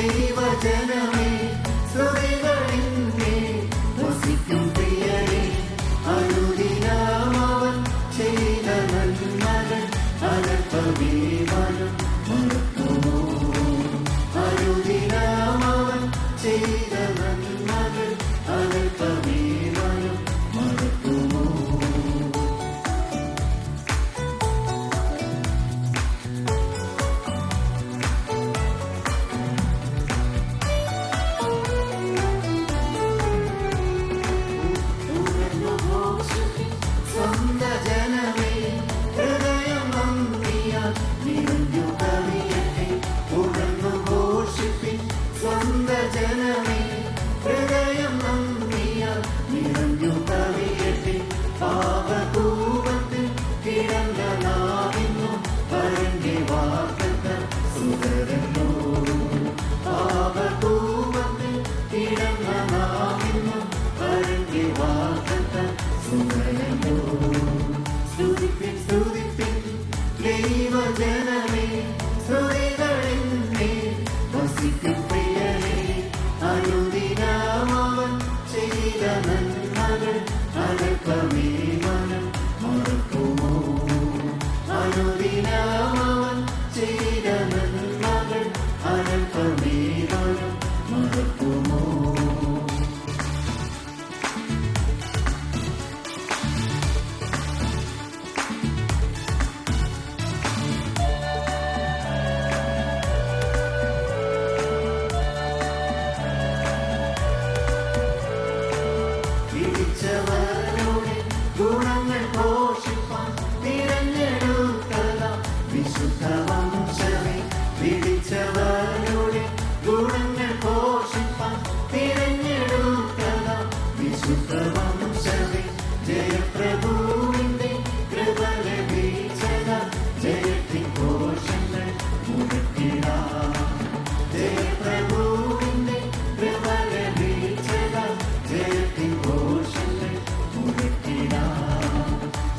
ദൈവജനമേ സ്തുതികളിന്മേ വസിക്കും പ്രിയരേ അനുദിനം അവൻ ചെയ്ത നന്മകൾ അനൽപമേവനും മറക്കുമോ അനുദിനം അവൻ ചെയ്ത നന്മകൾ അനൽപമേവനും മറക്കുമോ ജനമേ ഹൃദയം നന്ദിയാൽ നിറഞ്ഞു കവിയട്ടെ പാപകൂപത്തിൽ കിടന്ന നാവിന്നു പരന്റെ വാർത്തകൾ സുതരല്ലോ പാപകൂപത്തിൽ കിടന്ന നാവിന്നു പരന്റെ വാർത്തകൾ സുതരല്ലോ സ്തുതിപ്പിൻ സ്തുതിപ്പിൻ ദൈവജനമേ സ്തുതികളിന്മേ വസിക്കും അനുദിനം അവൻ ചെയ്ത നന്മകൾ അനൽപമേവനും മറക്കുമോ അനുദിനം അവൻ ചെയ്ത നന്മകൾ അനൽപമേവനും മറക്കുമോ ഗുണങ്ങൾ ഘോഷിപ്പാൻ തിരഞ്ഞെടുത്തത വിശുദ്ധ വംശമേ വിളിച്ചവരുടെ ഗുണങ്ങൾ ഘോഷിപ്പാൻ തിരഞ്ഞെടുത്തത വിശുദ്ധ വംശമേ ജയപ്രഭുവിന്റെ കൃപ ലഭിച്ചത ജയത്തിൻ ഘോഷങ്ങൾ മുഴക്കിടാം ജയപ്രഭുവിന്റെ കൃപ ലഭിച്ചത ജയത്തിൻ ഘോഷങ്ങൾ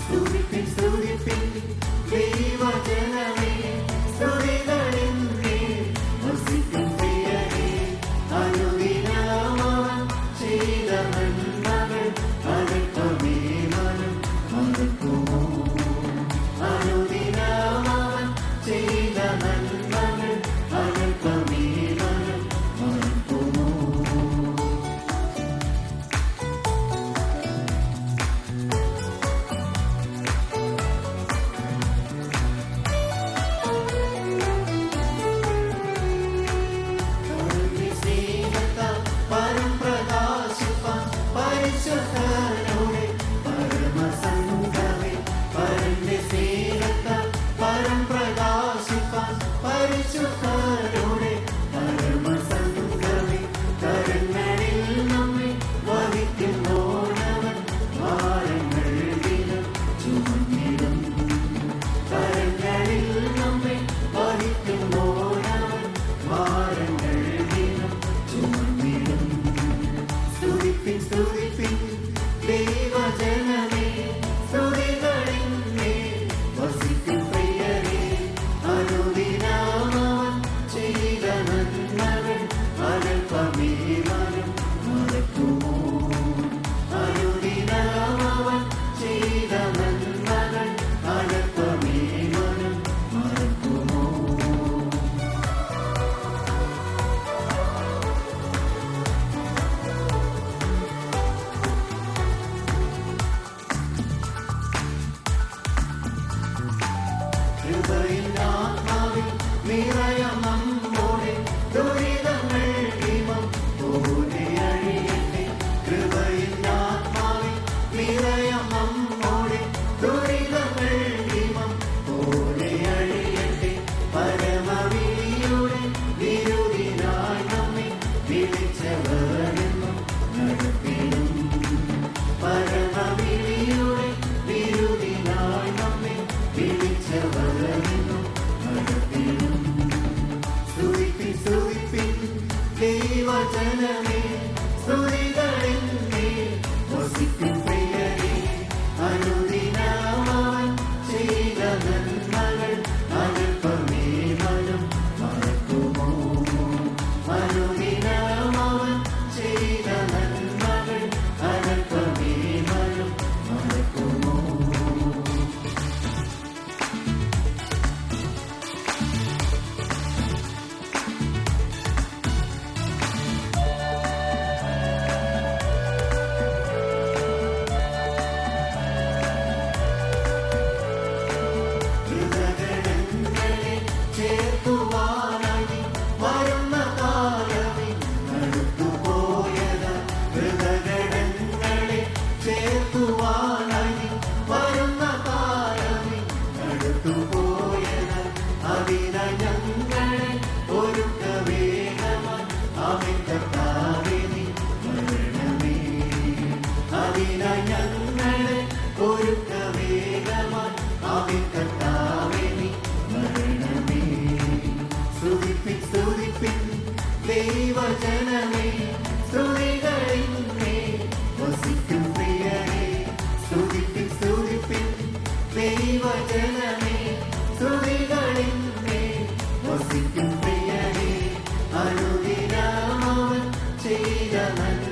സ്തുതിപ്പിൻ സ്തുതിപ്പിൻ ദൈവജനമേ സ്തുതികളിന്മേ വസിക്കും പ്രിയരേ അനുദിനം അവൻ ചെയ്ത നന്മകൾ അനൽപമേവനും മറക്കുമോ അനുദിനം അവൻ ചെയ്ത നന്മകൾ അനൽപമേവനും മറക്കുമോ പരിശുദ്ധരുടെ പരമസംഗമേ കരങ്ങളിൽ നമ്മെ വഹിക്കുന്നോനവൻ ഭാരങ്ങൾ ദിനം ചുമന്നിടും കരങ്ങളിൽ നമ്മെ വഹിക്കുന്നോനവൻ ഭാരങ്ങൾ ദിനം ചുമന്നിടും സ്തുതിപ്പിൻ സ്തുതിപ്പിൻ ദൈവജനമേ സ്തുതികളിന്മേ വസിക്കും പ്രിയരേ അനുദിനം അവൻ ചെയ്ത നന്മകൾ അനൽപമേവനും മറക്കുമോ അനുദിനം അവൻ ചെയ്ത നന്മകൾ അനൽപമേവനും മറക്കുമോ ഹൃദയാത്മാവിൽ നിറയാം നമ്മോടെ ദുരിതങ്ങൾ ഹിമം പോലെ അഴിയട്ടെ ഹൃദയാത്മാവിൽ നിറയാം നമ്മോടെ ദുരിതങ്ങൾ ഹിമം പോലെ അഴിയട്ടെ പരമവിളിയുടെ വിരുദിനായി നമ്മെ വിളിച്ചവരെന്നും നടത്തിടും പരമവിളിയുടെ വിരുദിനായി നമ്മെ വിളിച്ചവരെന്നും നടത്തിടും സ്തുതിപ്പിൻ സ്തുതിപ്പിൻ ദൈവജനമേ സ്തുതികളിന്മേ വസിക്കും പ്രിയരേ അനുദിനം അവൻ ചെയ്ത നന്മകൾ അനൽപമേവനും മറക്കുമോ അനുദിനം അവൻ ചെയ്ത നന്മകൾ അനൽപമേ മനം മറക്കുമോ? ഹൃദയങ്ങളെ ചേർത്തുവാനായി വരുന്ന കാലമേ അടുത്തുപോയതാ. ഹൃദയങ്ങളെ ചേർത്തുവാനായി വരുന്ന കാലമേ അടുത്തുപോയതാ. അതിനായി ഞങ്ങളെ ഒരുക്ക വേഗമായി അവൻ കർത്താവേ നീ വരണമേ. അതിനായി ഞങ്ങളെ ഒരുക്ക വേഗമായി അവൻ കർത്താവേ നീ വരണമേ. സ്തുതിപ്പിൻ സ്തുതിപ്പിൻ ദൈവജനമേ, സ്തുതികളിന്മേൽ വസിക്കും പ്രിയരേ. സ്തുതിപ്പിൻ സ്തുതിപ്പിൻ ദൈവജനമേ, സ്തുതികളിന്മേൽ വസിക്കും പ്രിയരേ. അനുദിനം അവൻ ചെയ്ത നന്മ